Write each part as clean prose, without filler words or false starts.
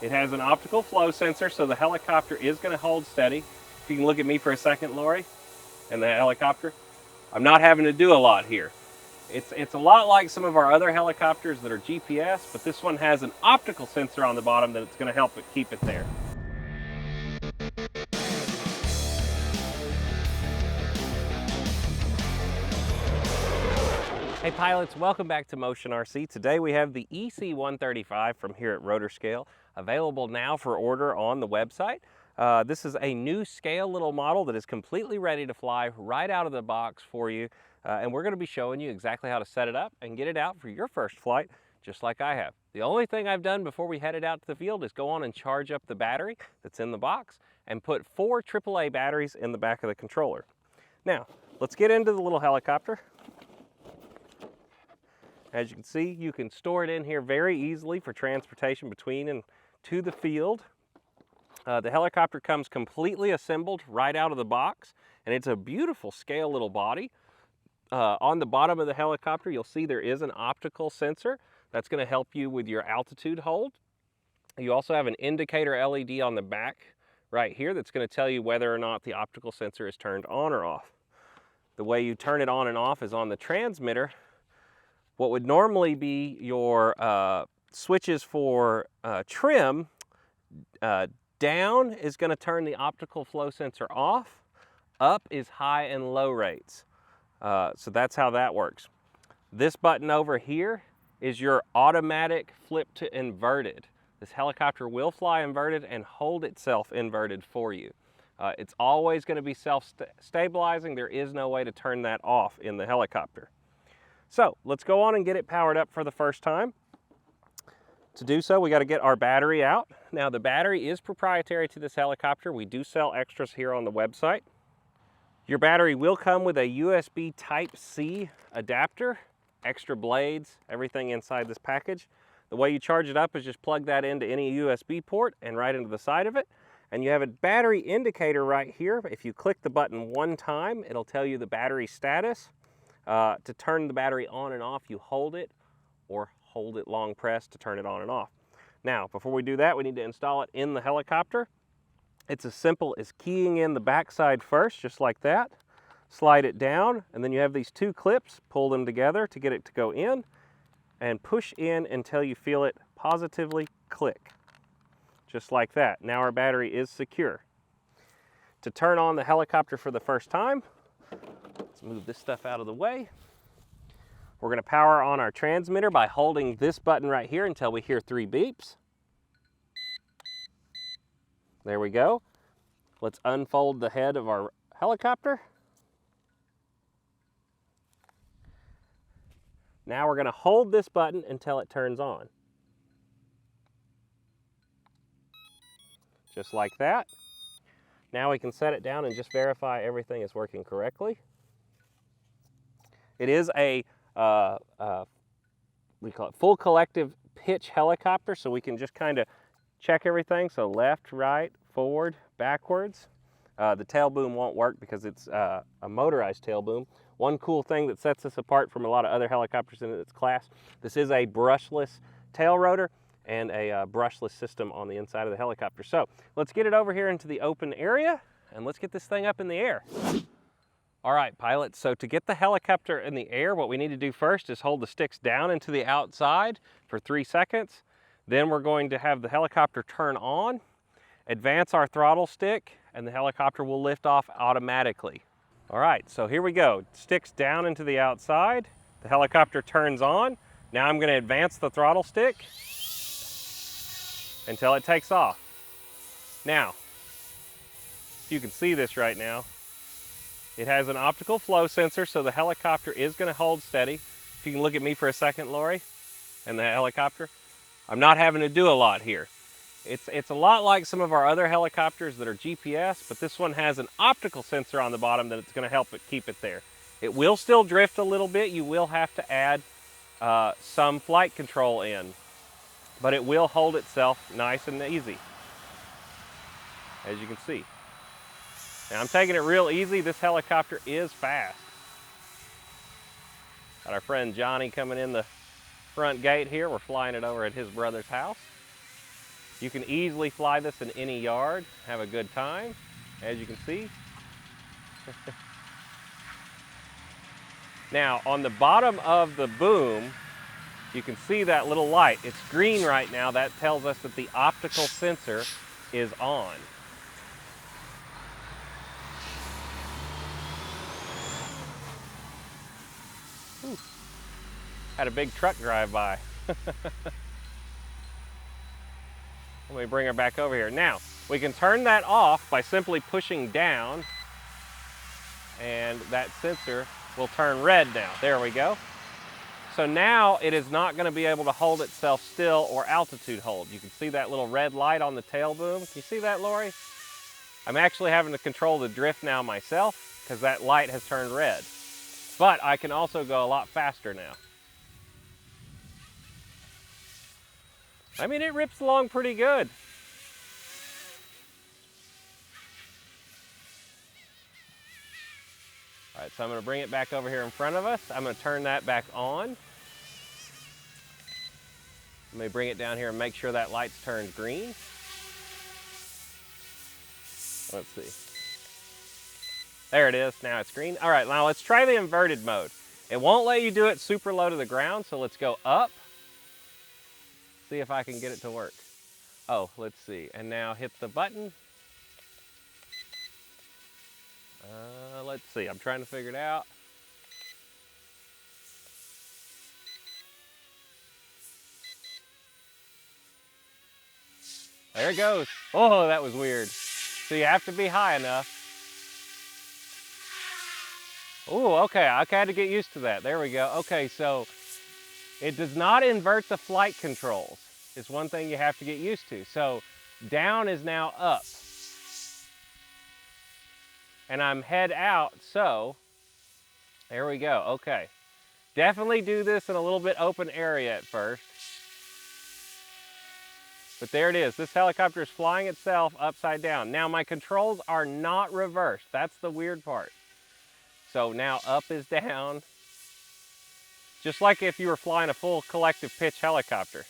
It has an optical flow sensor, so the helicopter is going to hold steady. If you can look at me for a second, Lori, and the helicopter. I'm not having to do a lot here. It's a lot like some of our other helicopters that are GPS, but this one has an optical sensor on the bottom that's going to help it keep it there. Hey pilots, welcome back to Motion RC. Today we have the EC-135 from here at RotorScale, available now for order on the website. This is a new scale little model that is completely ready to fly right out of the box for you. And we're going to be showing you exactly how to set it up and get it out for your first flight, just like I have. The only thing I've done before we headed out to the field is go on and charge up the battery that's in the box and put 4 AAA batteries in the back of the controller. Now, let's get into the little helicopter. As you can see, you can store it in here very easily for transportation between and to the field. The helicopter comes completely assembled right out of the box, and it's a beautiful scale little body. On the bottom of the helicopter, you'll see there is an optical sensor that's going to help you with your altitude hold. You also have an indicator LED on the back right here that's going to tell you whether or not the optical sensor is turned on or off. The way you turn it on and off is on the transmitter. What would normally be your switches for trim, down is going to turn the optical flow sensor off, up is high and low rates. So that's how that works. This button over here is your automatic flip to inverted. This helicopter will fly inverted and hold itself inverted for you. It's always going to be self-stabilizing. There is no way to turn that off in the helicopter. So let's go on and get it powered up for the first time. To do so, we got to get our battery out. Now the battery is proprietary to this helicopter. We do sell extras here on the website. Your battery will come with a USB Type-C adapter, extra blades, everything inside this package. The way you charge it up is just plug that into any USB port and right into the side of it. And you have a battery indicator right here. If you click the button one time, it'll tell you the battery status. To turn the battery on and off, you hold it or hold it long press to turn it on and off. Now, before we do that, we need to install it in the helicopter. It's as simple as keying in the backside first, just like that. Slide it down, and then you have these 2 clips. Pull them together to get it to go in, and push in until you feel it positively click. Just like that. Now our battery is secure. To turn on the helicopter for the first time, let's move this stuff out of the way. We're going to power on our transmitter by holding this button right here until we hear 3 beeps. There we go. Let's unfold the head of our helicopter. Now we're going to hold this button until it turns on. Just like that. Now we can set it down and just verify everything is working correctly. It is a we call it full collective pitch helicopter, so we can just kind of check everything. So left, right, forward, backwards. The tail boom won't work because it's a motorized tail boom. One cool thing that sets this apart from a lot of other helicopters in its class, this is a brushless tail rotor and a brushless system on the inside of the helicopter. So let's get it over here into the open area and let's get this thing up in the air. All right, pilots, so to get the helicopter in the air, what we need to do first is hold the sticks down into the outside for 3 seconds. Then we're going to have the helicopter turn on, advance our throttle stick, and the helicopter will lift off automatically. All right, so here we go. Sticks down into the outside, the helicopter turns on. Now I'm going to advance the throttle stick until it takes off. Now, if you can see this right now, it has an optical flow sensor, so the helicopter is going to hold steady. If you can look at me for a second, Lori, and the helicopter. I'm not having to do a lot here. It's a lot like some of our other helicopters that are GPS, but this one has an optical sensor on the bottom that's going to help it keep it there. It will still drift a little bit. You will have to add some flight control in, but it will hold itself nice and easy, as you can see. Now I'm taking it real easy. This helicopter is fast. Got our friend Johnny coming in the front gate here. We're flying it over at his brother's house. You can easily fly this in any yard, have a good time, as you can see. Now, on the bottom of the boom, you can see that little light. It's green right now. That tells us that the optical sensor is on. Whew. Had a big truck drive by. Let me bring her back over here. Now, we can turn that off by simply pushing down, and that sensor will turn red now. There we go. So now it is not going to be able to hold itself still or altitude hold. You can see that little red light on the tail boom. Can you see that, Lori? I'm actually having to control the drift now myself because that light has turned red. But I can also go a lot faster now. I mean, it rips along pretty good. All right, so I'm going to bring it back over here in front of us. I'm going to turn that back on. Let me bring it down here and make sure that light's turned green. Let's see. There it is, now it's green. All right, now let's try the inverted mode. It won't let you do it super low to the ground, so let's go up. See if I can get it to work. Oh, let's see, and now hit the button. Let's see, I'm trying to figure it out. There it goes. Oh, that was weird. So you have to be high enough. Oh, okay, I had to get used to that. There we go. Okay, so it does not invert the flight controls. It's one thing you have to get used to. So down is now up. And I'm head out, so there we go. Okay. Definitely do this in a little bit open area at first. But there it is. This helicopter is flying itself upside down. Now my controls are not reversed. That's the weird part. So now up is down. Just like if you were flying a full collective pitch helicopter.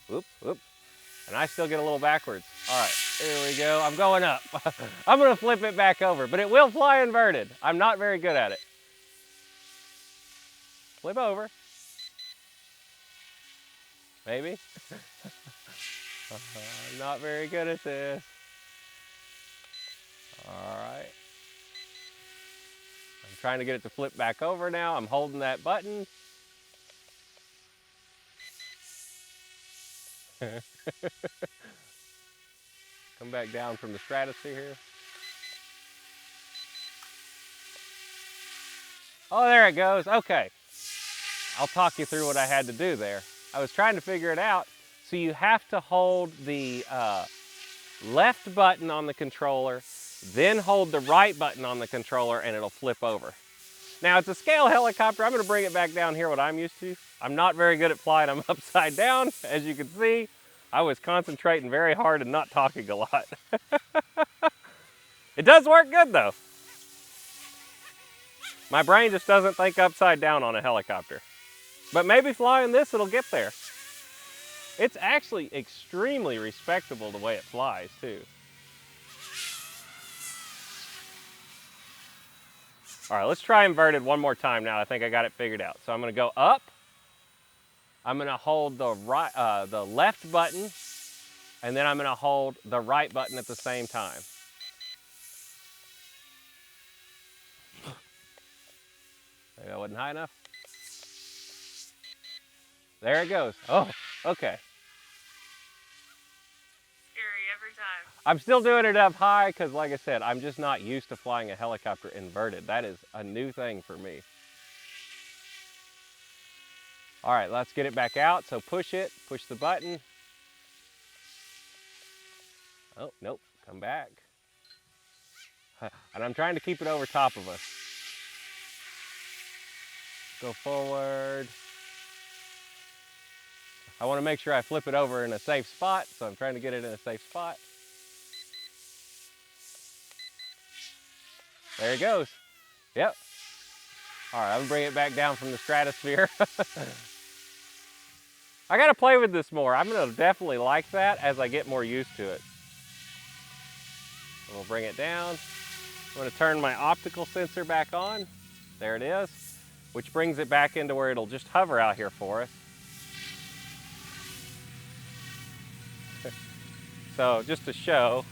Whoop, whoop. And I still get a little backwards. All right, there we go. I'm going up. I'm gonna flip it back over, but it will fly inverted. I'm not very good at it. Flip over. Maybe. I'm not very good at this. All right. I'm trying to get it to flip back over now. I'm holding that button. Come back down from the stratosphere here. Oh, there it goes. Okay. I'll talk you through what I had to do there. I was trying to figure it out. So you have to hold the left button on the controller, then hold the right button on the controller, and it'll flip over. Now, it's a scale helicopter. I'm going to bring it back down here what I'm used to. I'm not very good at flying. I'm upside down, as you can see. I was concentrating very hard and not talking a lot. It does work good, though. My brain just doesn't think upside down on a helicopter. But maybe flying this, it'll get there. It's actually extremely respectable the way it flies, too. All right, let's try inverted one more time now. I think I got it figured out. So I'm going to go up. I'm going to hold the left button, and then I'm going to hold the right button at the same time. Maybe that wasn't high enough. There it goes. Oh, okay. Scary every time. I'm still doing it up high because, like I said, I'm just not used to flying a helicopter inverted. That is a new thing for me. All right, let's get it back out. So push it, push the button. Oh, nope, come back. And I'm trying to keep it over top of us. Go forward. I want to make sure I flip it over in a safe spot, so I'm trying to get it in a safe spot. There it goes. Yep. All right, I'm gonna bring it back down from the stratosphere. I gotta play with this more. I'm gonna definitely like that as I get more used to it. We'll bring it down. I'm gonna turn my optical sensor back on. There it is, which brings it back into where it'll just hover out here for us. So just to show,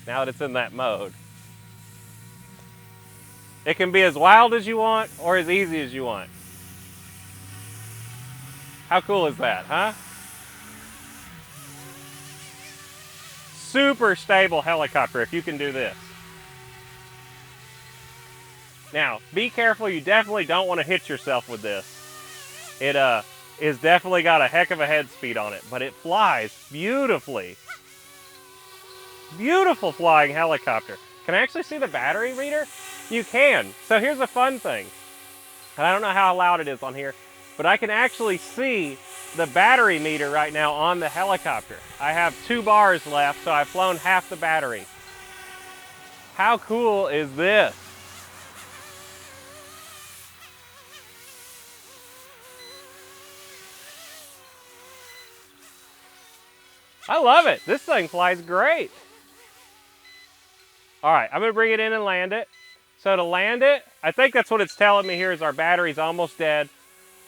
now that it's in that mode, it can be as wild as you want or as easy as you want. How cool is that, huh? Super stable helicopter if you can do this. Now, be careful, you definitely don't want to hit yourself with this. It is definitely got a heck of a head speed on it, but it flies beautifully. Beautiful flying helicopter. Can I actually see the battery reader? You can. So here's the fun thing. And I don't know how loud it is on here, but I can actually see the battery meter right now on the helicopter. I have 2 bars left, so I've flown half the battery. How cool is this? I love it. This thing flies great. All right, I'm gonna bring it in and land it. So to land it, I think that's what it's telling me here is our battery's almost dead.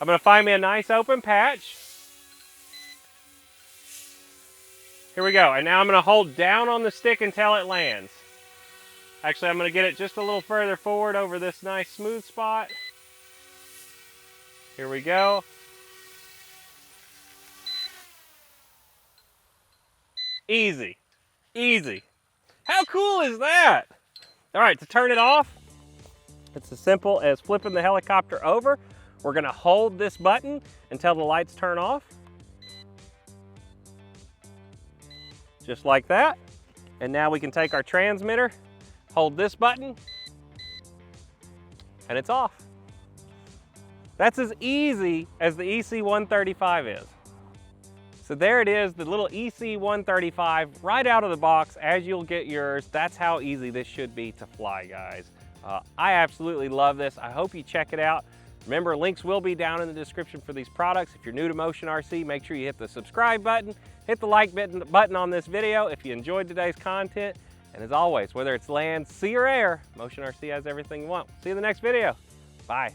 I'm gonna find me a nice open patch. Here we go, and now I'm gonna hold down on the stick until it lands. Actually, I'm gonna get it just a little further forward over this nice smooth spot. Here we go. Easy, easy. How cool is that? All right, to turn it off, it's as simple as flipping the helicopter over. We're gonna hold this button until the lights turn off. Just like that. And now we can take our transmitter, hold this button, and it's off. That's as easy as the EC-135 is. So there it is, the little EC-135 right out of the box as you'll get yours. That's how easy this should be to fly, guys. I absolutely love this. I hope you check it out. Remember, links will be down in the description for these products. If you're new to Motion RC, make sure you hit the subscribe button, hit the like button on this video if you enjoyed today's content. And as always, whether it's land, sea, or air, Motion RC has everything you want. See you in the next video. Bye.